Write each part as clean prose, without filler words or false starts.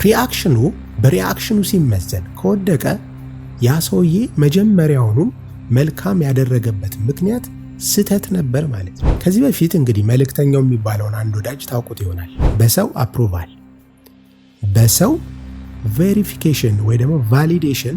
ሪአክሽኑ በሪአክሽኑ ሲመዘን ከወደቀ ያ ሰውዬ መጀመሪያውኑም መልካም ያደረገበት ምክንያት ስህተት ነበር ማለት ነው። ከዚህ በፊት እንግዲህ መልእክተኛው የሚባለውን አንድ ወዳጅ ታውቁት ይሆናል። በሰው አፕሩቫል፣ በሰው ቬሪፊኬሽን ወይ ደግሞ ቫሊዴሽን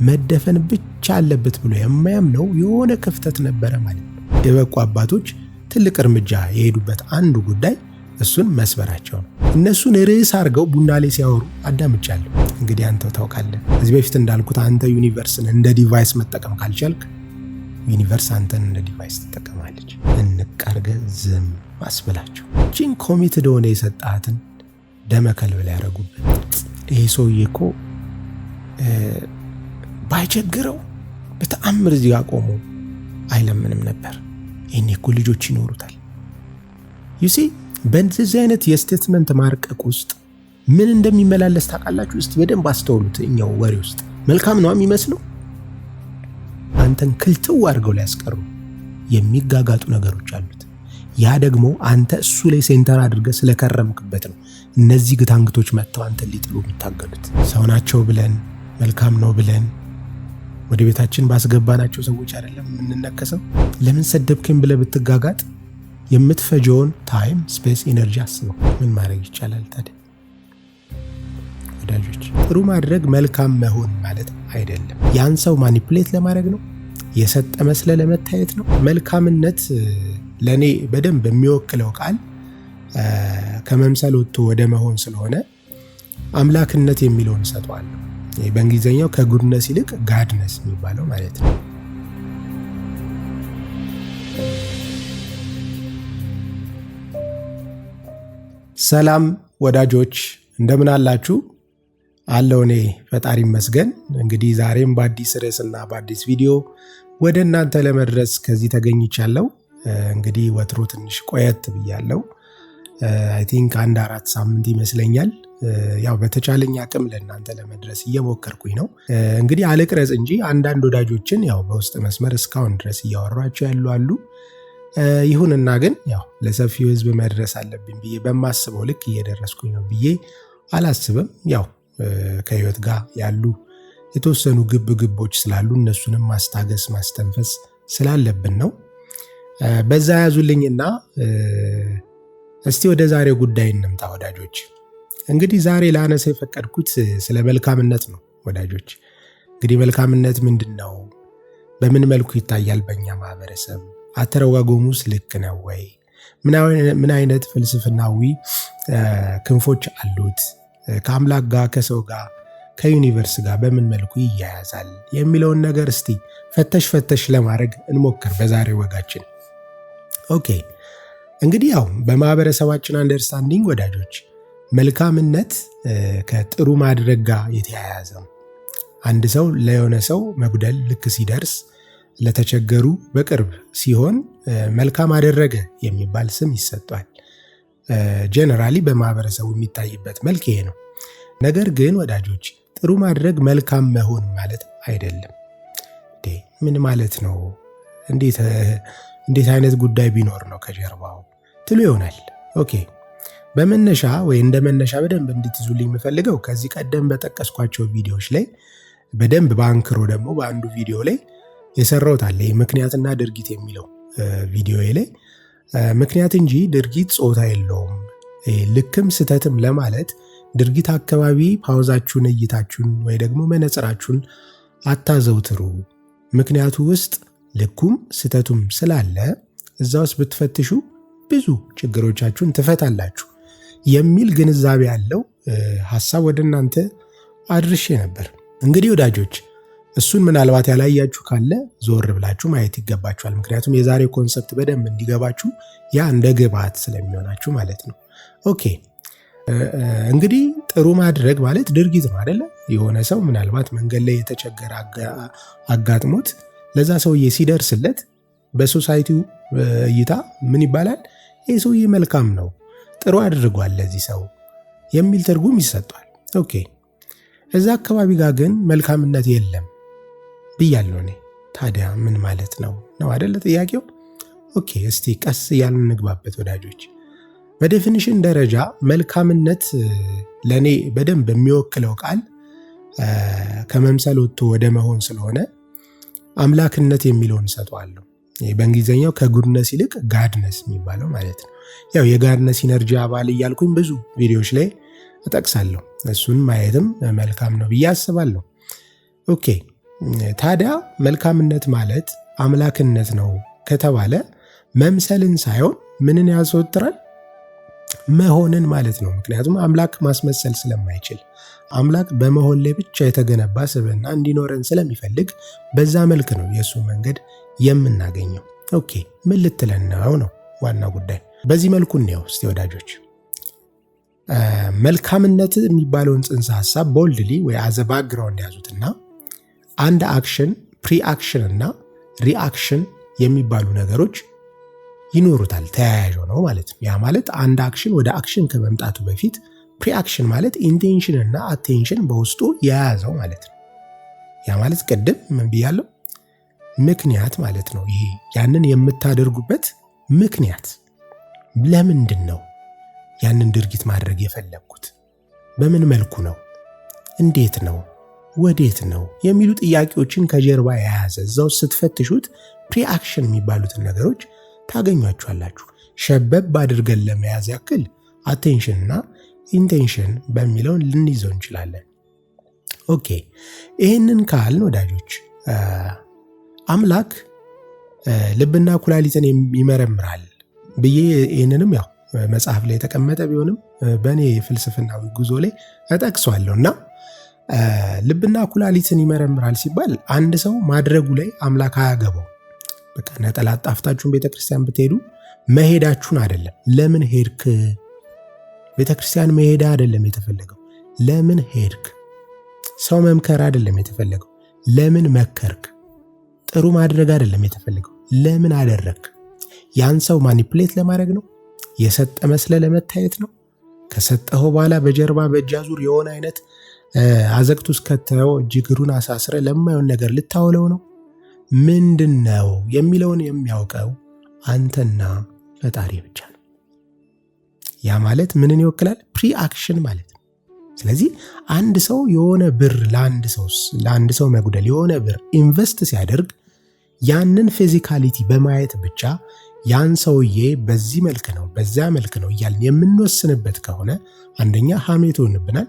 መደፈን ብቻ አለበት ብሎ የማያምነው የሆነ ክፍተት ነበረ ማለት ነው። የበቁ አባቶች ትልቅ እርምጃ የሄዱበት አንዱ ጉዳይ እሱን መስበራቸው ነው። እነሱን ርዕስ አድርገው ቡና ላይ ሲያወሩ አዳምጫለሁ። እንግዲህ አንተው ታውቃለህ። ከዚህ በፊት እንዳልኩት አንተ ዩኒቨርስን እንደ ዲቫይስ መጠቀም ካልቻልክ ዩኒቨርስ አንተን እንደ ዲቫይስ ትጠቀማለች። እንቃርገ ዝም አስብላቸው። ጂን ኮሚትድ ሆነ የሰጣትን ደመከልብ ላይ ያደረጉበት። ይሄ ሰውዬ እኮ ባይቸግረው በተአምር እዚህ ጋር ቆሞ አይለምንም ነበር። ይሄኔ እኮ ልጆች ይኖሩታል። ዩሲ በእንደዚህ አይነት የስቴትመንት ማርቀቅ ውስጥ ምን እንደሚመላለስ ታውቃላችሁ? እስቲ በደንብ አስተውሉት። እኛው ወሬ ውስጥ መልካም ነው የሚመስለው፣ አንተን ክልትው አድርገው ሊያስቀሩ የሚጋጋጡ ነገሮች አሉት። ያ ደግሞ አንተ እሱ ላይ ሴንተር አድርገህ ስለከረምክበት ነው። እነዚህ ግታንግቶች መጥተው አንተን ሊጥሉ የሚታገሉት። ሰው ናቸው ብለን መልካም ነው ብለን ወደ ቤታችን ባስገባናቸው ሰዎች አይደለም የምንነከሰው። ለምን ሰደብከኝ ብለህ ብትጋጋጥ የምትፈጀውን ታይም፣ ስፔስ፣ ኢነርጂ አስበው። ምን ማድረግ ይቻላል ታዲያ? ወዳጆች ጥሩ ማድረግ መልካም መሆን ማለት አይደለም። ያን ሰው ማኒፕሌት ለማድረግ ነው፣ የሰጠ መስለ ለመታየት ነው። መልካምነት ለኔ በደንብ የሚወክለው ቃል ከመምሰል ወጥቶ ወደ መሆን ስለሆነ አምላክነት የሚለውን ሰጠዋለሁ። በእንግሊዝኛው ከጉድነስ ይልቅ ጋድነስ የሚባለው ማለት ነው። ሰላም ወዳጆች እንደምን አላችሁ? አለው እኔ ፈጣሪ ይመስገን። እንግዲህ ዛሬም በአዲስ ርዕስና በአዲስ ቪዲዮ ወደ እናንተ ለመድረስ ከዚህ ተገኝቻለሁ። እንግዲህ ወትሮ ትንሽ ቆየት ብያለሁ። አይ ቲንክ 1-4 ሳምንት ይመስለኛል። ያው በተቻለኝ አቅም ለእናንተ ለመድረስ እየሞከርኩኝ ነው። እንግዲህ አልቅረጽ እንጂ አንዳንድ ወዳጆችን ያው በውስጥ መስመር እስካሁን ድረስ እያወሯቸው ያሉ አሉ። ይሁንና ግን ያው ለሰፊው ሕዝብ መድረስ አለብኝ ብዬ በማስበው ልክ እየደረስኩኝ ነው ብዬ አላስብም። ያው ከህይወት ጋር ያሉ የተወሰኑ ግቦች ስላሉ እነሱንም ማስታገስ ማስተንፈስ ስላለብን ነው። በዛ ያዙልኝና እስቲ ወደ ዛሬው ጉዳይ እንምጣ ወዳጆች። እንግዲህ ዛሬ ላነሳ የፈቀድኩት ስለ መልካምነት ነው ወዳጆች። እንግዲህ መልካምነት ምንድን ነው? በምን መልኩ ይታያል በእኛ ማህበረሰብ? አተረጓጎሙስ ልክ ነው ወይ? ምን አይነት ፍልስፍናዊ ክንፎች አሉት? ከአምላክ ጋር፣ ከሰው ጋር፣ ከዩኒቨርስ ጋር በምን መልኩ ይያያዛል የሚለውን ነገር እስቲ ፈተሽ ለማድረግ እንሞክር በዛሬው ወጋችን። ኦኬ እንግዲህ ያው በማህበረሰባችን አንደርስታንዲንግ ወዳጆች መልካምነት ከጥሩ ማድረግ ጋር የተያያዘ ነው። አንድ ሰው ለሆነ ሰው መጉደል ልክ ሲደርስ ለተቸገሩ በቅርብ ሲሆን መልካም አደረገ የሚባል ስም ይሰጧል። ጀነራሊ በማህበረሰቡ የሚታይበት መልክ ይሄ ነው። ነገር ግን ወዳጆች ጥሩ ማድረግ መልካም መሆን ማለት አይደለም። ምን ማለት ነው? እንዴት አይነት ጉዳይ ቢኖር ነው ከጀርባው ትሉ ይሆናል። ኦኬ በመነሻ ወይ እንደ መነሻ በደንብ እንድትይዙልኝ የምፈልገው ከዚህ ቀደም በጠቀስኳቸው ቪዲዮዎች ላይ በደንብ በአንክሮ ደግሞ በአንዱ ቪዲዮ ላይ የሰራሁት አለ ምክንያትና ድርጊት የሚለው ቪዲዮ ላይ ምክንያት እንጂ ድርጊት ጾታ የለውም። ልክም ስተትም ለማለት ድርጊት አካባቢ ፓውዛችሁን፣ እይታችሁን ወይ ደግሞ መነጽራችሁን አታዘውትሩ። ምክንያቱ ውስጥ ልኩም ስተቱም ስላለ እዛ ውስጥ ብትፈትሹ ብዙ ችግሮቻችሁን ትፈታላችሁ የሚል ግንዛቤ ያለው ሐሳብ ወደ እናንተ አድርሼ ነበር። እንግዲህ ወዳጆች እሱን ምናልባት ያላያችሁ ካለ ዞር ብላችሁ ማየት ይገባችኋል። ምክንያቱም የዛሬው ኮንሰፕት በደንብ እንዲገባችሁ ያ እንደ ግብዓት ስለሚሆናችሁ ማለት ነው። ኦኬ እንግዲህ ጥሩ ማድረግ ማለት ድርጊት ነው አይደለ? የሆነ ሰው ምናልባት መንገድ ላይ የተቸገረ አጋጥሞት ለዛ ሰውዬ ሲደርስለት በሶሳይቲው እይታ ምን ይባላል? ይህ ሰውዬ መልካም ነው፣ ጥሩ አድርጓል ለዚህ ሰው የሚል ትርጉም ይሰጧል። ኦኬ እዛ አካባቢ ጋር ግን መልካምነት የለም ብያለሁ እኔ። ታዲያ ምን ማለት ነው አይደለ ጥያቄው? ኦኬ እስቲ ቀስ እያልን እንግባበት ወዳጆች። በዴፊኒሽን ደረጃ መልካምነት ለእኔ በደንብ የሚወክለው ቃል ከመምሰል ወጥቶ ወደ መሆን ስለሆነ አምላክነት የሚለውን እሰጠዋለሁ። በእንግሊዝኛው ከጉድነስ ይልቅ ጋድነስ የሚባለው ማለት ነው። ያው የጋድነስ ኢነርጂ አባል እያልኩኝ ብዙ ቪዲዮዎች ላይ እጠቅሳለሁ። እሱን ማየትም መልካም ነው ብዬ አስባለሁ። ኦኬ፣ ታዲያ መልካምነት ማለት አምላክነት ነው ከተባለ መምሰልን ሳይሆን ምንን ያዘወትራል? መሆንን ማለት ነው። ምክንያቱም አምላክ ማስመሰል ስለማይችል አምላክ በመሆን ላይ ብቻ የተገነባ ስብዕና እንዲኖረን ስለሚፈልግ በዛ መልክ ነው የእሱ መንገድ የምናገኘው። ኦኬ፣ ምን ልትለን ነው ዋና ጉዳይ። በዚህ መልኩ እንየው እስቲ ወዳጆች። መልካምነት የሚባለውን ጽንሰ ሀሳብ ቦልድሊ ወይ አዘ ባክግራውንድ ያዙትና አንድ አክሽን ፕሪአክሽን እና ሪአክሽን የሚባሉ ነገሮች ይኖሩታል፣ ተያያዥ ነው ማለት ነው። ያ ማለት አንድ አክሽን ወደ አክሽን ከመምጣቱ በፊት ፕሪአክሽን ማለት ኢንቴንሽን እና አቴንሽን በውስጡ የያዘው ማለት ነው። ያ ማለት ቅድም ምን ብያለሁ? ምክንያት ማለት ነው። ይሄ ያንን የምታደርጉበት ምክንያት ለምንድን ነው? ያንን ድርጊት ማድረግ የፈለግኩት በምን መልኩ ነው? እንዴት ነው? ወዴት ነው? የሚሉ ጥያቄዎችን ከጀርባ የያዘ እዛው ስትፈትሹት ፕሪአክሽን የሚባሉትን ነገሮች ታገኟቸዋላችሁ። ሸበብ አድርገን ለመያዝ ያክል አቴንሽን እና ኢንቴንሽን በሚለውን ልንይዘው እንችላለን። ኦኬ፣ ይህንን ካልን ወዳጆች አምላክ ልብና ኩላሊትን ይመረምራል ብዬ ይህንንም ያው መጽሐፍ ላይ የተቀመጠ ቢሆንም በእኔ ፍልስፍናዊ ጉዞ ላይ እጠቅሷለሁ እና ልብና ኩላሊትን ይመረምራል ሲባል አንድ ሰው ማድረጉ ላይ አምላክ አያገባው። በቃ ነጠላ ጣፍታችሁን ቤተክርስቲያን ብትሄዱ መሄዳችሁን አይደለም፣ ለምን ሄድክ? ቤተክርስቲያን መሄድ አይደለም የተፈለገው፣ ለምን ሄድክ? ሰው መምከር አይደለም የተፈለገው፣ ለምን መከርክ? ጥሩ ማድረግ አይደለም የተፈለገው፣ ለምን አደረግክ? ያን ሰው ማኒፕሌት ለማድረግ ነው? የሰጠ መስለ ለመታየት ነው? ከሰጠኸው በኋላ በጀርባ በእጅ አዙር የሆነ አይነት አዘቅቱ እስከተው እጅግሩን አሳስረ ለማየውን ነገር ልታውለው ነው? ምንድን ነው የሚለውን የሚያውቀው አንተና ፈጣሪ ብቻ ነው። ያ ማለት ምንን ይወክላል? ፕሪአክሽን ማለት ነው። ስለዚህ አንድ ሰው የሆነ ብር ለአንድ ሰው መጉደል የሆነ ብር ኢንቨስት ሲያደርግ ያንን ፊዚካሊቲ በማየት ብቻ ያን ሰውዬ በዚህ መልክ ነው በዚያ መልክ ነው እያልን የምንወስንበት ከሆነ አንደኛ ሐሜት ይሆንብናል፣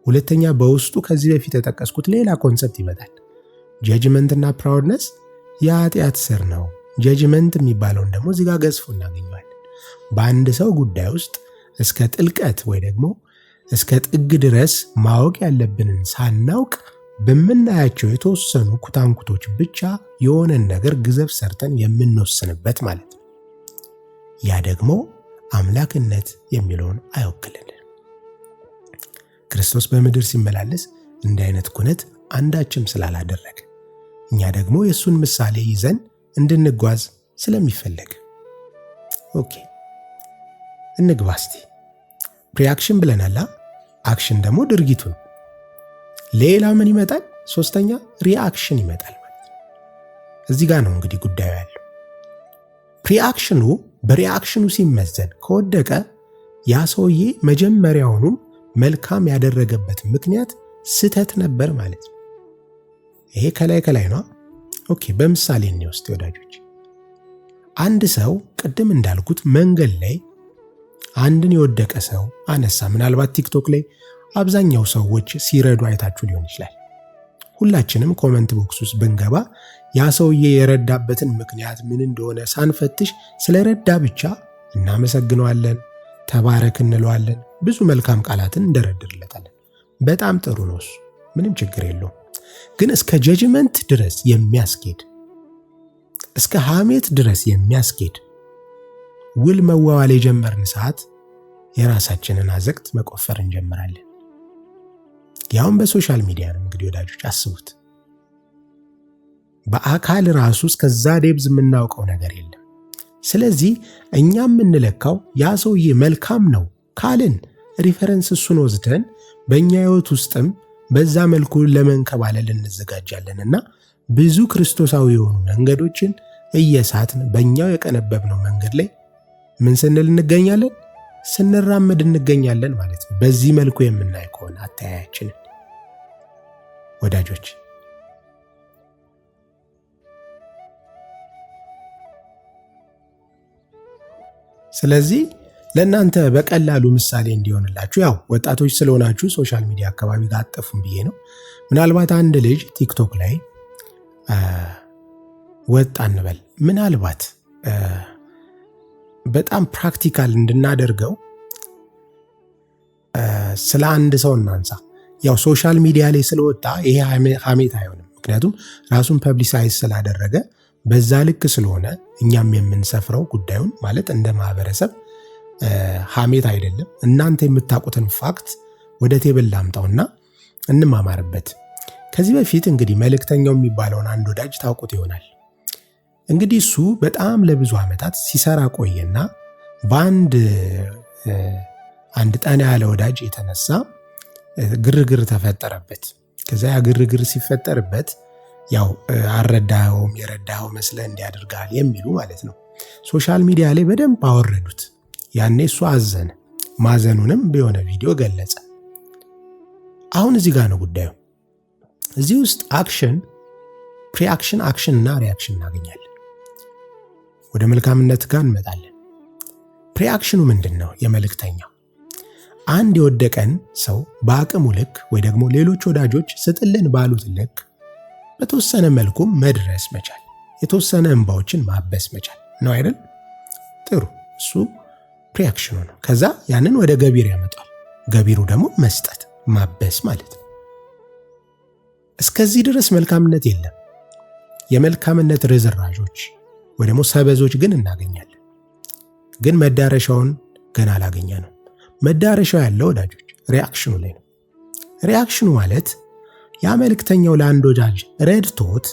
ሁለተኛ በውስጡ ከዚህ በፊት የጠቀስኩት ሌላ ኮንሰፕት ይመጣል። ጀጅመንት እና ፕራውድነስ የኃጢአት ስር ነው። ጀጅመንት የሚባለውን ደግሞ እዚህ ጋር ገዝፎ እናገኘዋለን። በአንድ ሰው ጉዳይ ውስጥ እስከ ጥልቀት ወይ ደግሞ እስከ ጥግ ድረስ ማወቅ ያለብንን ሳናውቅ በምናያቸው የተወሰኑ ኩታንኩቶች ብቻ የሆነን ነገር ግዘፍ ሰርተን የምንወስንበት ማለት ነው። ያ ደግሞ አምላክነት የሚለውን አይወክልልን። ክርስቶስ በምድር ሲመላለስ እንዲህ አይነት ኩነት አንዳችም ስላላደረገ እኛ ደግሞ የእሱን ምሳሌ ይዘን እንድንጓዝ ስለሚፈለግ ኦኬ፣ እንግባ እስቲ። ፕሪአክሽን ብለናላ። አክሽን ደግሞ ድርጊቱ ነው። ሌላ ምን ይመጣል? ሶስተኛ ሪአክሽን ይመጣል ማለት ነው። እዚህ ጋር ነው እንግዲህ ጉዳዩ ያለው። ፕሪአክሽኑ በሪአክሽኑ ሲመዘን ከወደቀ ያ ሰውዬ መጀመሪያውኑም መልካም ያደረገበት ምክንያት ስህተት ነበር ማለት ነው። ይሄ ከላይ ነው። ኦኬ፣ በምሳሌ እንወስድ ወዳጆች። አንድ ሰው ቅድም እንዳልኩት መንገድ ላይ አንድን የወደቀ ሰው አነሳ። ምናልባት ቲክቶክ ላይ አብዛኛው ሰዎች ሲረዱ አይታችሁ ሊሆን ይችላል። ሁላችንም ኮመንት ቦክስ ውስጥ ብንገባ ያ ሰውዬ የረዳበትን ምክንያት ምን እንደሆነ ሳንፈትሽ ስለረዳ ብቻ እናመሰግነዋለን፣ ተባረክ እንለዋለን፣ ብዙ መልካም ቃላትን እንደረድርለታለን። በጣም ጥሩ ነው እሱ፣ ምንም ችግር የለውም። ግን እስከ ጀጅመንት ድረስ የሚያስኬድ እስከ ሐሜት ድረስ የሚያስኬድ ውል መዋዋል የጀመርን ሰዓት የራሳችንን አዘቅት መቆፈር እንጀምራለን። ያውም በሶሻል ሚዲያ ነው እንግዲህ ወዳጆች፣ አስቡት። በአካል ራሱ እስከዛ ዴብዝ የምናውቀው ነገር የለም። ስለዚህ እኛ የምንለካው ያ ሰውዬ መልካም ነው ካልን ሪፈረንስ እሱን ወስደን በእኛ ህይወት ውስጥም በዛ መልኩ ለመንከባለል እንዘጋጃለንና ብዙ ክርስቶሳዊ የሆኑ መንገዶችን እየሳትን በእኛው የቀነበብነው መንገድ ላይ ምን ስንል እንገኛለን? ስንራመድ እንገኛለን ማለት ነው። በዚህ መልኩ የምናይ ከሆነ አተያያችንን ወዳጆች። ስለዚህ ለእናንተ በቀላሉ ምሳሌ እንዲሆንላችሁ ያው ወጣቶች ስለሆናችሁ ሶሻል ሚዲያ አካባቢ ጋር አጠፉም ብዬ ነው። ምናልባት አንድ ልጅ ቲክቶክ ላይ ወጣ እንበል። ምናልባት በጣም ፕራክቲካል እንድናደርገው ስለ አንድ ሰው እናንሳ። ያው ሶሻል ሚዲያ ላይ ስለወጣ ይሄ ሐሜት አይሆንም። ምክንያቱም ራሱን ፐብሊሳይዝ ስላደረገ በዛ ልክ ስለሆነ እኛም የምንሰፍረው ጉዳዩን ማለት እንደ ማህበረሰብ ሐሜት አይደለም። እናንተ የምታውቁትን ፋክት ወደ ቴብል ላምጣውና እንማማርበት። ከዚህ በፊት እንግዲህ መልእክተኛው የሚባለውን አንድ ወዳጅ ታውቁት ይሆናል። እንግዲህ እሱ በጣም ለብዙ ዓመታት ሲሰራ ቆየና በአንድ ጠና ያለ ወዳጅ የተነሳ ግርግር ተፈጠረበት። ከዛ ያ ግርግር ሲፈጠርበት ያው አልረዳኸውም የረዳኸው መስለህ እንዲያደርጋል የሚሉ ማለት ነው ሶሻል ሚዲያ ላይ በደንብ አወረዱት። ያኔ እሱ አዘነ። ማዘኑንም በሆነ ቪዲዮ ገለጸ። አሁን እዚህ ጋር ነው ጉዳዩ። እዚህ ውስጥ አክሽን፣ ፕሪአክሽን፣ አክሽን እና ሪአክሽን እናገኛለን። ወደ መልካምነት ጋር እንመጣለን። ፕሪአክሽኑ ምንድን ነው? የመልእክተኛው አንድ የወደቀን ሰው በአቅሙ ልክ ወይ ደግሞ ሌሎች ወዳጆች ስጥልን ባሉት ልክ በተወሰነ መልኩም መድረስ መቻል፣ የተወሰነ እንባዎችን ማበስ መቻል ነው አይደል? ጥሩ፣ እሱ ፕሪአክሽኑ ነው። ከዛ ያንን ወደ ገቢር ያመጣል። ገቢሩ ደግሞ መስጠት፣ ማበስ ማለት ነው። እስከዚህ ድረስ መልካምነት የለም። የመልካምነት ርዝራዦች ወይ ደግሞ ሰበዞች ግን እናገኛለን። ግን መዳረሻውን ገና አላገኘ ነው። መዳረሻው ያለው ወዳጆች ሪአክሽኑ ላይ ነው። ሪአክሽኑ ማለት ያ መልእክተኛው ለአንድ ወዳጅ ረድቶት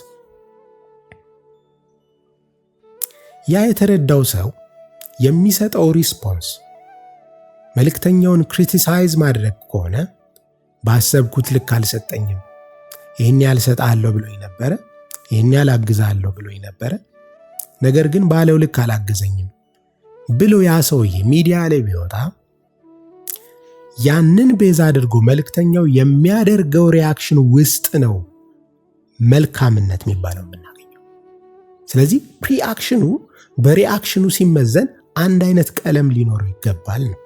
ያ የተረዳው ሰው የሚሰጠው ሪስፖንስ መልእክተኛውን ክሪቲሳይዝ ማድረግ ከሆነ ባሰብኩት ልክ አልሰጠኝም፣ ይህን ያህል እሰጥሃለሁ ብሎኝ ነበረ፣ ይህን ያህል አግዛለሁ ብሎኝ ነበረ፣ ነገር ግን ባለው ልክ አላገዘኝም ብሎ ያ ሰውዬ ሚዲያ ላይ ቢወጣ ያንን ቤዛ አድርጎ መልእክተኛው የሚያደርገው ሪአክሽን ውስጥ ነው መልካምነት የሚባለው የምናገኘው። ስለዚህ ፕሪአክሽኑ በሪአክሽኑ ሲመዘን አንድ አይነት ቀለም ሊኖረው ይገባል ነው።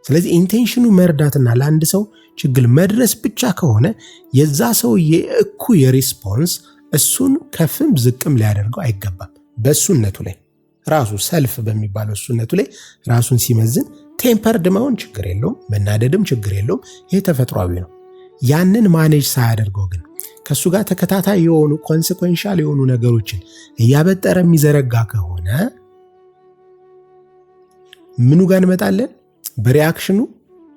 ስለዚህ ኢንቴንሽኑ መርዳትና ለአንድ ሰው ችግር መድረስ ብቻ ከሆነ የዛ ሰውዬ እኩይ ሪስፖንስ እሱን ከፍም ዝቅም ሊያደርገው አይገባም። በእሱነቱ ላይ ራሱ ሰልፍ በሚባለው እሱነቱ ላይ ራሱን ሲመዝን ቴምፐርድ መሆን ችግር የለውም፣ መናደድም ችግር የለውም። ይሄ ተፈጥሯዊ ነው። ያንን ማኔጅ ሳያደርገው ግን ከእሱ ጋር ተከታታይ የሆኑ ኮንሲኩዌንሻል የሆኑ ነገሮችን እያበጠረ የሚዘረጋ ከሆነ ምኑ ጋር እንመጣለን? በሪአክሽኑ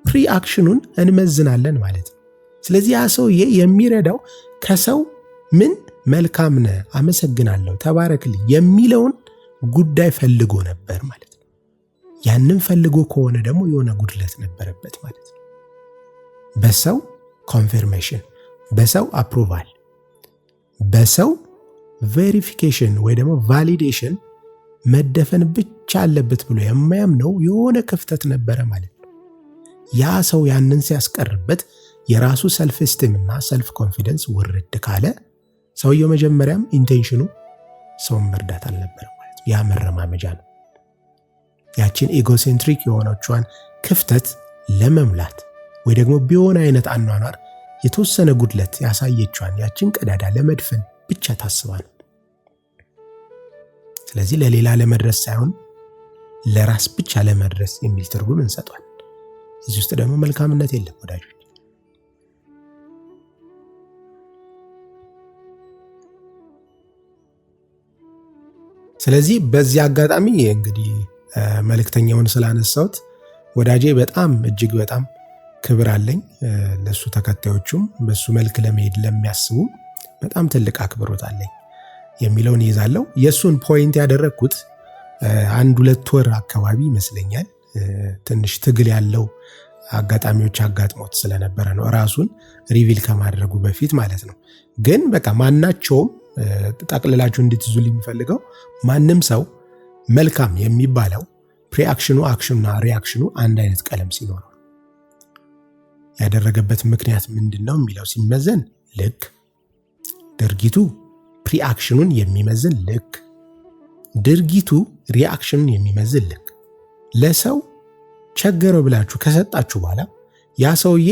ፕሪአክሽኑን እንመዝናለን ማለት ነው። ስለዚህ ያ ሰውዬ የሚረዳው ከሰው ምን መልካም ነህ፣ አመሰግናለሁ፣ ተባረክልኝ የሚለውን ጉዳይ ፈልጎ ነበር ማለት ነው። ያንን ፈልጎ ከሆነ ደግሞ የሆነ ጉድለት ነበረበት ማለት ነው። በሰው ኮንፊርሜሽን፣ በሰው አፕሩቫል፣ በሰው ቬሪፊኬሽን ወይ ደግሞ ቫሊዴሽን መደፈን ብቻ አለበት ብሎ የማያምነው የሆነ ክፍተት ነበረ ማለት ነው። ያ ሰው ያንን ሲያስቀርበት የራሱ ሰልፍ ስቲም እና ሰልፍ ኮንፊደንስ ውርድ ካለ ሰውየው መጀመሪያም ኢንቴንሽኑ ሰውን መርዳት አልነበረም ማለት ነው። ያ መረማመጃ ነው። ያችን ኢጎሴንትሪክ የሆነቿን ክፍተት ለመምላት ወይ ደግሞ ቢሆን አይነት አኗኗር የተወሰነ ጉድለት ያሳየቿን ያችን ቀዳዳ ለመድፈን ብቻ ታስባ ነው። ስለዚህ ለሌላ ለመድረስ ሳይሆን ለራስ ብቻ ለመድረስ የሚል ትርጉም እንሰጧል። እዚህ ውስጥ ደግሞ መልካምነት የለም ወዳጆች። ስለዚህ በዚህ አጋጣሚ እንግዲህ መልእክተኛውን ስላነሳሁት ወዳጄ በጣም እጅግ በጣም ክብር አለኝ። ለሱ ተከታዮቹም በሱ መልክ ለመሄድ ለሚያስቡ በጣም ትልቅ አክብሮት አለኝ የሚለውን ይዛለው። የሱን ፖይንት ያደረግኩት 1-2 ወር አካባቢ ይመስለኛል ትንሽ ትግል ያለው አጋጣሚዎች አጋጥሞት ስለነበረ ነው፣ ራሱን ሪቪል ከማድረጉ በፊት ማለት ነው። ግን በቃ ማናቸውም ጠቅልላችሁ እንድትይዙልኝ የሚፈልገው ማንም ሰው መልካም የሚባለው ፕሪአክሽኑ አክሽኑና ሪአክሽኑ አንድ አይነት ቀለም ሲኖረው ያደረገበት ምክንያት ምንድነው የሚለው ሲመዘን ልክ ድርጊቱ ፕሪአክሽኑን የሚመዝን ልክ ድርጊቱ ሪአክሽኑን የሚመዝን ልክ ለሰው ቸገረው ብላችሁ ከሰጣችሁ በኋላ ያ ሰውዬ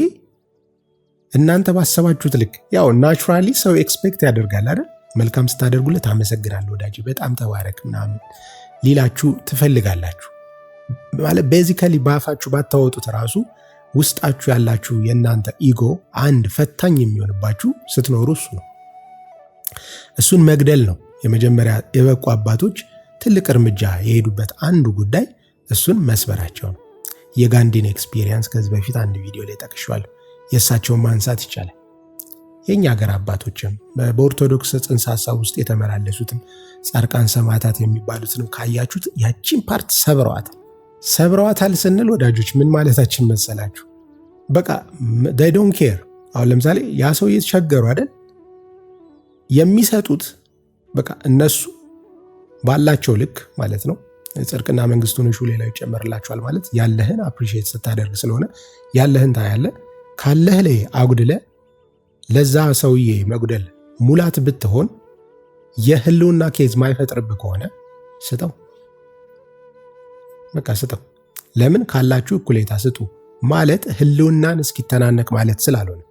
እናንተ ባሰባችሁት ልክ ያው ናቹራሊ ሰው ኤክስፔክት ያደርጋል አይደል? መልካም ስታደርጉለት አመሰግናለሁ ወዳጅ በጣም ተባረክ ምናምን ሊላችሁ ትፈልጋላችሁ። ማለት ቤዚካሊ ባፋችሁ ባታወጡት ራሱ ውስጣችሁ ያላችሁ የእናንተ ኢጎ አንድ ፈታኝ የሚሆንባችሁ ስትኖሩ እሱ ነው። እሱን መግደል ነው የመጀመሪያ የበቁ አባቶች ትልቅ እርምጃ የሄዱበት አንዱ ጉዳይ እሱን መስበራቸው ነው። የጋንዲን ኤክስፒሪየንስ ከዚህ በፊት አንድ ቪዲዮ ላይ ጠቅሼዋለሁ። የእሳቸውን ማንሳት ይቻላል። የኛ ሀገር አባቶችም በኦርቶዶክስ ጽንሰ ሐሳብ ውስጥ የተመላለሱትም ጻድቃን ሰማዕታት የሚባሉትንም ካያችሁት ያቺን ፓርት ሰብረዋታል ስንል ወዳጆች ምን ማለታችን መሰላችሁ? በቃ they don't care። አሁን ለምሳሌ ያ ሰው የተቸገሩ አይደል የሚሰጡት በቃ እነሱ ባላቸው ልክ ማለት ነው። ጽድቅና መንግስቱን እሹ ሌላው ይጨመርላችኋል ማለት ያለህን አፕሪሺየት ስታደርግ ስለሆነ ያለህን ታያለህ። ካለህ ላይ አጉድለ ለዛ ሰውዬ መጉደል ሙላት ብትሆን የህልውና ኬዝ ማይፈጥርብህ ከሆነ ስጠው፣ በቃ ስጠው። ለምን ካላችሁ እኩሌታ ስጡ ማለት ህልውናን እስኪተናነቅ ማለት ስላልሆነ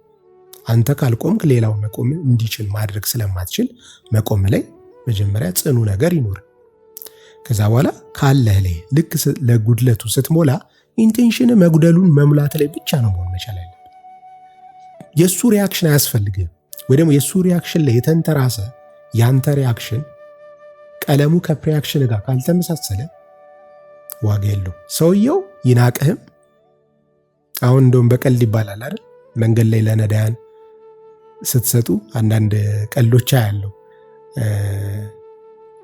አንተ ካልቆምክ ሌላው መቆም እንዲችል ማድረግ ስለማትችል መቆም ላይ መጀመሪያ ጽኑ ነገር ይኖር። ከዛ በኋላ ካለህ ላይ ልክ ለጉድለቱ ስትሞላ ኢንቴንሽን መጉደሉን መሙላት ላይ ብቻ ነው መሆን መቻል ያለበት። የሱ ሪአክሽን አያስፈልግም። ወይ ደግሞ የሱ ሪአክሽን ላይ የተንተራሰ ያንተ ሪአክሽን ቀለሙ ከፕሪአክሽን ጋር ካልተመሳሰለ ዋጋ የለው። ሰውየው ይናቅህም። አሁን እንደውም በቀልድ ይባላል አይደል? መንገድ ላይ ለነዳያን ስትሰጡ አንዳንድ ቀልዶች ያለው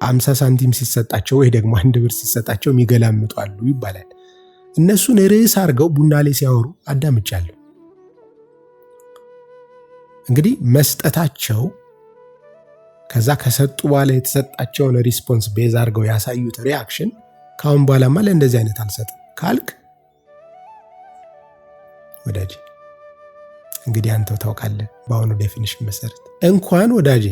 50 ሳንቲም ሲሰጣቸው ወይ ደግሞ 1 ብር ሲሰጣቸው የሚገላምጡ አሉ ይባላል። እነሱን ርዕስ አድርገው ቡና ላይ ሲያወሩ አዳምጫለሁ። እንግዲህ መስጠታቸው ከዛ ከሰጡ በኋላ የተሰጣቸውን ሪስፖንስ ቤዝ አድርገው ያሳዩት ሪአክሽን ካሁን በኋላማ ለእንደዚህ አይነት አልሰጥም ካልክ ወዳጄ እንግዲህ አንተው ታውቃለህ። በአሁኑ ዴፊኒሽን መሰረት እንኳን ወዳጄ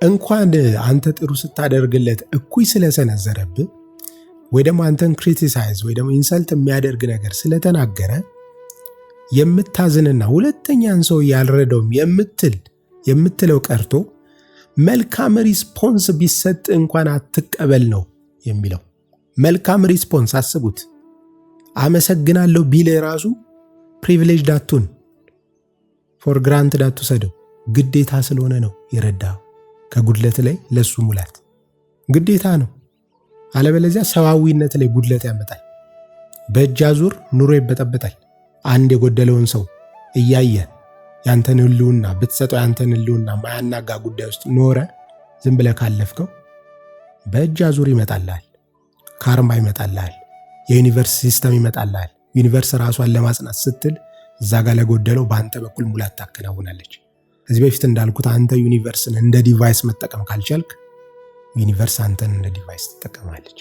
እንኳን አንተ ጥሩ ስታደርግለት እኩይ ስለሰነዘረብህ ወይ ደግሞ አንተን ክሪቲሳይዝ ወይ ደግሞ ኢንሰልት የሚያደርግ ነገር ስለተናገረ የምታዝንና ሁለተኛን ሰው ያልረዳውም የምትለው ቀርቶ መልካም ሪስፖንስ ቢሰጥ እንኳን አትቀበል ነው የሚለው። መልካም ሪስፖንስ አስቡት። አመሰግናለሁ ቢል ራሱ ፕሪቪሌጅ ዳቱን ፎር ግራንት ዳቱ ሰደው ግዴታ ስለሆነ ነው የረዳው። ከጉድለት ላይ ለሱ ሙላት ግዴታ ነው። አለበለዚያ ሰዋዊነት ላይ ጉድለት ያመጣል። በእጅ አዙር ኑሮ ይበጠበጣል። አንድ የጎደለውን ሰው እያየ ያንተን ህልውና ብትሰጠው ያንተን ህልውና ማያናጋ ጉዳይ ውስጥ ኖረ ዝም ብለህ ካለፍከው በእጅ አዙር ይመጣልሃል። ካርማ ይመጣልሃል። የዩኒቨርስ ሲስተም ይመጣልሃል። ዩኒቨርስ ራሷን ለማጽናት ስትል እዛ ጋር ለጎደለው በአንተ በኩል ሙላት ታከናውናለች። ከዚህ በፊት እንዳልኩት አንተ ዩኒቨርስን እንደ ዲቫይስ መጠቀም ካልቻልክ ዩኒቨርስ አንተን እንደ ዲቫይስ ትጠቀማለች።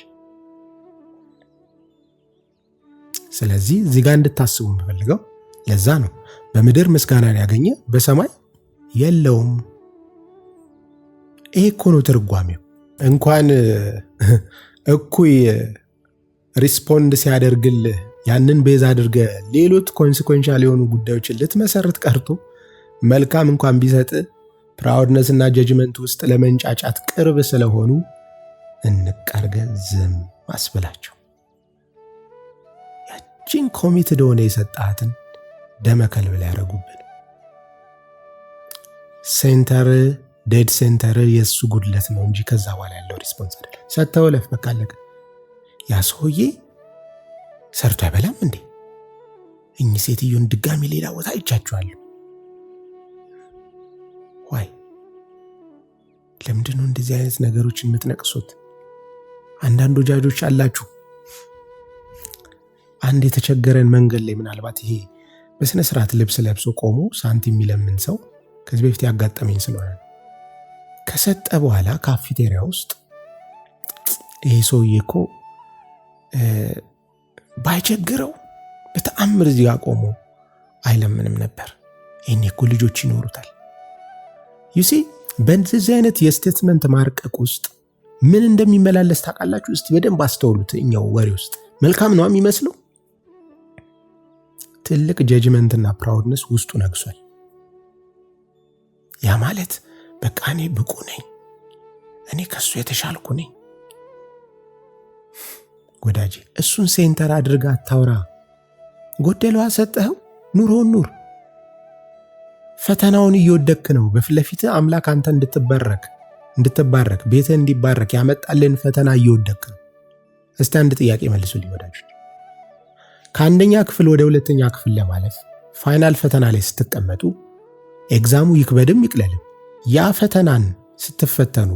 ስለዚህ እዚህ ጋር እንድታስቡ የምፈልገው ለዛ ነው። በምድር ምስጋናን ያገኘ በሰማይ የለውም። ይሄ እኮ ነው ትርጓሜው። እንኳን እኩይ ሪስፖንድ ሲያደርግልህ ያንን ቤዝ አድርገ ሌሎች ኮንሲኮንሻል የሆኑ ጉዳዮችን ልትመሰርት ቀርቶ መልካም እንኳን ቢሰጥ ፕራውድነስ እና ጀጅመንት ውስጥ ለመንጫጫት ቅርብ ስለሆኑ እንቀርገ ዝም አስብላቸው። ያቺን ኮሚትድ ሆነ የሰጣትን ደመከልብ ላይ ያደረጉብን ሴንተር ዴድ ሴንተር የሱ ጉድለት ነው እንጂ ከዛ በኋላ ያለው ሪስፖንስ አይደለም። ሰጥተው ለፍ በቃ አለቀ። ያ ሰውዬ ሰርቶ አይበላም እንዴ? እኚህ ሴትዮን ድጋሚ ሌላ ቦታ አይቻቸዋለሁ። ዋይ ለምንድን ነው እንደዚህ አይነት ነገሮችን የምትነቅሱት? አንዳንድ ወጃጆች አላችሁ። አንድ የተቸገረን መንገድ ላይ ምናልባት ይሄ በስነ ስርዓት ልብስ ለብሶ ቆሞ ሳንቲም የሚለምን ሰው ከዚህ በፊት ያጋጠመኝ ስለሆነ ከሰጠ በኋላ ካፌቴሪያ ውስጥ ይሄ ሰውዬ እኮ ባይቸግረው በተአምር እዚህ ጋር ቆሞ አይለምንም ነበር። ይሄኔ እኮ ልጆች ይኖሩታል። ዩሲ በእንደዚህ አይነት የስቴትመንት ማርቀቅ ውስጥ ምን እንደሚመላለስ ታውቃላችሁ? እስቲ በደንብ አስተውሉት። እኛው ወሬ ውስጥ መልካም ነው የሚመስለው፣ ትልቅ ጀጅመንትና ፕራውድነስ ውስጡ ነግሷል። ያ ማለት በቃ እኔ ብቁ ነኝ፣ እኔ ከሱ የተሻልኩ ነኝ። ወዳጄ እሱን ሴንተር አድርጋ አታውራ። ጎደለዋ ሰጠኸው፣ ኑሮን ኑር። ፈተናውን እየወደክ ነው። በፊት ለፊት አምላክ አንተ እንድትባረክ ቤትህ እንዲባረክ ያመጣልን ፈተና እየወደክ ነው። እስቲ አንድ ጥያቄ መልሱልኝ ወዳጆች። ከአንደኛ ክፍል ወደ ሁለተኛ ክፍል ለማለፍ ፋይናል ፈተና ላይ ስትቀመጡ ኤግዛሙ ይክበድም ይቅለልም ያ ፈተናን ስትፈተኑ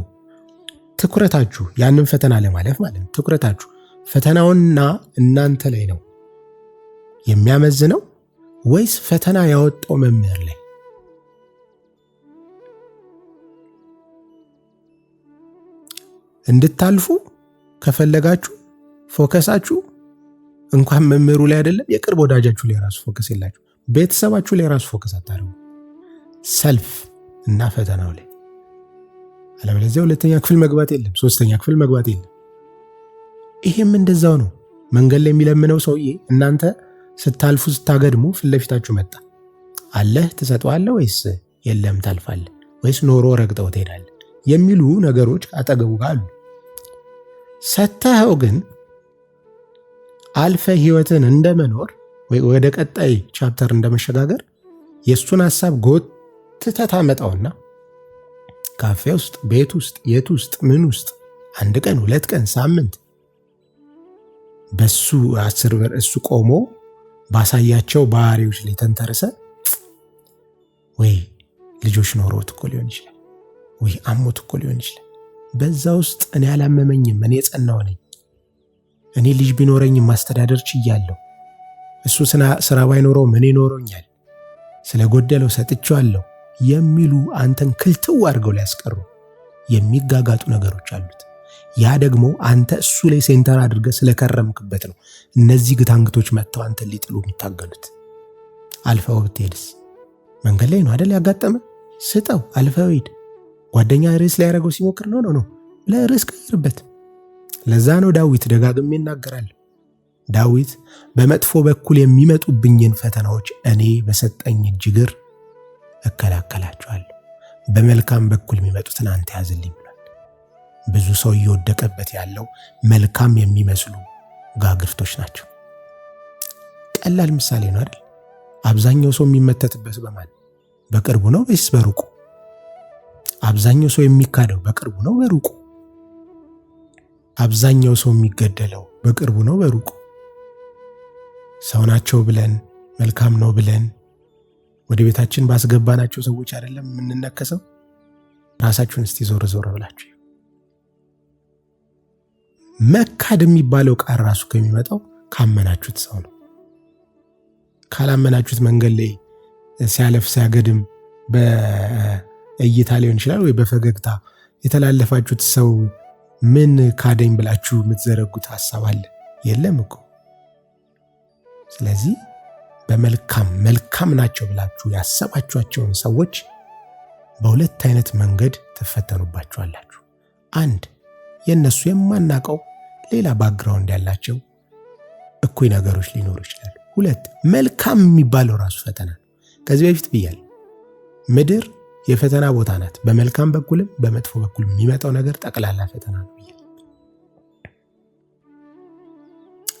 ትኩረታችሁ ያንን ፈተና ለማለፍ ማለት ነው ትኩረታችሁ ፈተናውንና እናንተ ላይ ነው የሚያመዝነው ወይስ ፈተና ያወጣው መምህር ላይ? እንድታልፉ ከፈለጋችሁ ፎከሳችሁ እንኳን መምህሩ ላይ አይደለም የቅርብ ወዳጃችሁ ላይ ራሱ ፎከስ የላችሁ፣ ቤተሰባችሁ ላይ ራሱ ፎከስ አታርጉ። ሰልፍ እና ፈተናው ላይ። አለበለዚያ ሁለተኛ ክፍል መግባት የለም፣ ሶስተኛ ክፍል መግባት የለም። ይሄም እንደዛው ነው። መንገድ ላይ የሚለምነው ሰውዬ እናንተ ስታልፉ ስታገድሙ ፊት ለፊታችሁ መጣ። አለህ ትሰጠዋለህ ወይስ የለም ታልፋለህ ወይስ ኖሮ ረግጠው ትሄዳለህ የሚሉ ነገሮች አጠገቡ ጋር አሉ። ሰተኸው ግን አልፈ ህይወትን እንደመኖር ወይ ወደ ቀጣይ ቻፕተር እንደመሸጋገር የእሱን ሐሳብ ጎትተህ ታመጣውና ካፌ ውስጥ፣ ቤት ውስጥ፣ የት ውስጥ፣ ምን ውስጥ አንድ ቀን፣ ሁለት ቀን፣ ሳምንት በሱ 10 ብር እሱ ቆሞ ባሳያቸው ባህሪዎች ላይ ተንተርሰ ወይ ልጆች ኖሮት እኮ ሊሆን ይችላል፣ ወይ አሞት እኮ ሊሆን ይችላል። በዛ ውስጥ እኔ አላመመኝም፣ እኔ ጸናው ነኝ፣ እኔ ልጅ ቢኖረኝም ማስተዳደር ችያለሁ፣ እሱ ስራ ባይኖረው ምን ይኖረኛል፣ ስለጎደለው ሰጥቼዋለሁ የሚሉ አንተን ክልትው አድርገው ሊያስቀሩ የሚጋጋጡ ነገሮች አሉት። ያ ደግሞ አንተ እሱ ላይ ሴንተር አድርገህ ስለከረምክበት ነው። እነዚህ ግታንግቶች መጥተው አንተን ሊጥሉ የሚታገሉት። አልፈው ብትሄድስ? መንገድ ላይ ነው አይደል ያጋጠመ? ስጠው፣ አልፈው ሂድ። ጓደኛ ርዕስ ላይ ያደረገው ሲሞክር ነው ለርዕስ ቀይርበት። ለዛ ነው ዳዊት ደጋግሜ እናገራለሁ። ዳዊት በመጥፎ በኩል የሚመጡብኝን ፈተናዎች እኔ በሰጠኝ እጅ እግር እከላከላቸዋለሁ፣ በመልካም በኩል የሚመጡትን አንተ ያዝልኝ ብሏል። ብዙ ሰው እየወደቀበት ያለው መልካም የሚመስሉ ጋግርቶች ናቸው። ቀላል ምሳሌ ነው አይደል? አብዛኛው ሰው የሚመተትበት በማን? በቅርቡ ነው ወይስ በሩቁ? አብዛኛው ሰው የሚካደው በቅርቡ ነው በሩቁ? አብዛኛው ሰው የሚገደለው በቅርቡ ነው በሩቁ? ሰው ናቸው ብለን መልካም ነው ብለን ወደ ቤታችን ባስገባናቸው ሰዎች አይደለም የምንነከሰው? ራሳችሁን እስቲ ዞር ዞር ብላችሁ መካድ የሚባለው ቃል ራሱ ከሚመጣው ካመናችሁት ሰው ነው። ካላመናችሁት መንገድ ላይ ሲያለፍ ሲያገድም በእይታ ሊሆን ይችላል ወይ በፈገግታ የተላለፋችሁት ሰው ምን ካደኝ ብላችሁ የምትዘረጉት ሐሳብ አለ? የለም እኮ። ስለዚህ መልካም ናቸው ብላችሁ ያሰባችኋቸውን ሰዎች በሁለት አይነት መንገድ ትፈተኑባችኋላችሁ። አንድ፣ የነሱ የማናቀው ሌላ ባክግራውንድ ያላቸው እኩይ ነገሮች ሊኖሩ ይችላሉ። ሁለት፣ መልካም የሚባለው ራሱ ፈተና ነው። ከዚህ በፊት ብያለሁ፣ ምድር የፈተና ቦታ ናት። በመልካም በኩልም በመጥፎ በኩል የሚመጣው ነገር ጠቅላላ ፈተና ነው ብያለሁ።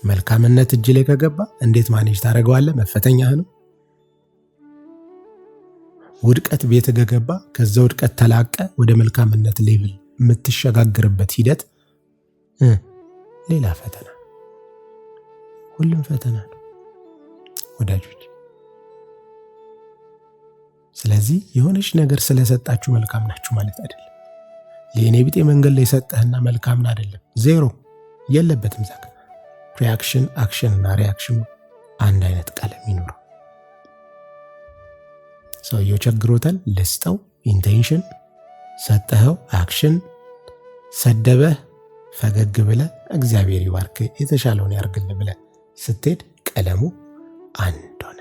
መልካምነት እጅ ላይ ከገባ እንዴት ማኔጅ ታደርገዋለህ? መፈተኛህ ነው። ውድቀት ቤት ከገባ ከዛ ውድቀት ተላቀ ወደ መልካምነት ሌቭል የምትሸጋግርበት ሂደት ሌላ ፈተና። ሁሉም ፈተና ነው ወዳጆች። ስለዚህ የሆነች ነገር ስለሰጣችሁ መልካም ናችሁ ማለት አይደለም። ለኔ ቢጤ መንገድ ላይ ሰጠህና መልካም አይደለም፣ ዜሮ የለበትም። ዛካ ሪአክሽን፣ አክሽን እና ሪአክሽኑ አንድ አይነት ቀለም ይኖረው። ሰውየው ቸግሮታል፣ ልስጠው፣ ኢንቴንሽን፣ ሰጠኸው፣ አክሽን፣ ሰደበህ፣ ፈገግ ብለህ እግዚአብሔር ይባርክ የተሻለውን ያርግልህ ብለህ ስትሄድ ቀለሙ አንድ ሆነ።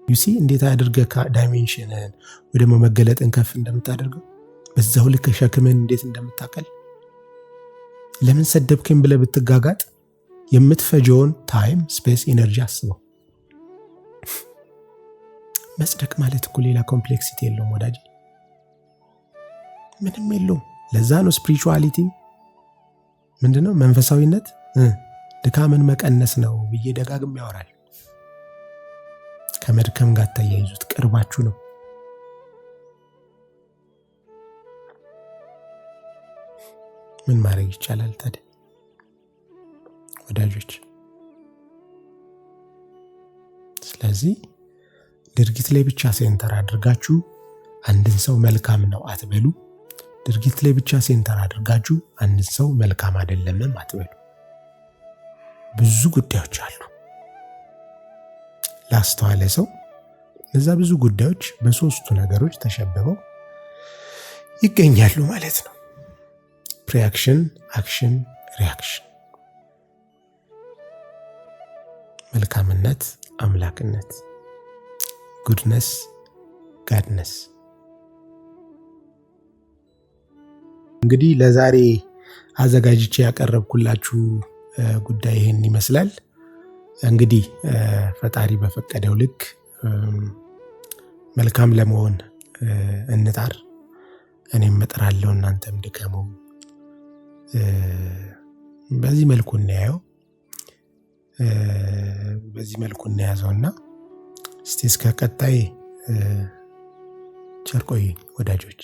ዩሲ እንዴት አድርገህ ዳይሜንሽንን ወይ ደግሞ መገለጥን ከፍ እንደምታደርገው በዛው ልክ ሸክምን እንዴት እንደምታቀል። ለምን ሰደብከኝ ብለህ ብትጋጋጥ የምትፈጀውን ታይም፣ ስፔስ፣ ኢነርጂ አስበው። መጽደቅ ማለት እኮ ሌላ ኮምፕሌክሲቲ የለውም ወዳጅ፣ ምንም የለውም። ለዛ ነው ስፒሪቹዋሊቲ ምንድነው? መንፈሳዊነት ድካምን መቀነስ ነው ብዬ ደጋግሜ ያወራል። ከመድከም ጋር ተያይዙት፣ ቅርባችሁ ነው። ምን ማድረግ ይቻላል ታዲያ ወዳጆች? ስለዚህ ድርጊት ላይ ብቻ ሴንተር አድርጋችሁ አንድን ሰው መልካም ነው አትበሉ። ድርጊት ላይ ብቻ ሴንተር አድርጋችሁ አንድን ሰው መልካም አይደለም አትበሉ። ብዙ ጉዳዮች አሉ። ላስተዋለ ሰው እነዛ ብዙ ጉዳዮች በሶስቱ ነገሮች ተሸብበው ይገኛሉ ማለት ነው። ፕሪአክሽን፣ አክሽን፣ ሪአክሽን። መልካምነት፣ አምላክነት፣ ጉድነስ፣ ጋድነስ። እንግዲህ ለዛሬ አዘጋጅቼ ያቀረብኩላችሁ ጉዳይ ይሄን ይመስላል። እንግዲህ ፈጣሪ በፈቀደው ልክ መልካም ለመሆን እንጣር። እኔም እጥራለሁ፣ እናንተም ድከሙ። በዚህ መልኩ እናየው፣ በዚህ መልኩ እናያዘውና እስቲ እስከ ቀጣይ ቸር ቆዩኝ ወዳጆች።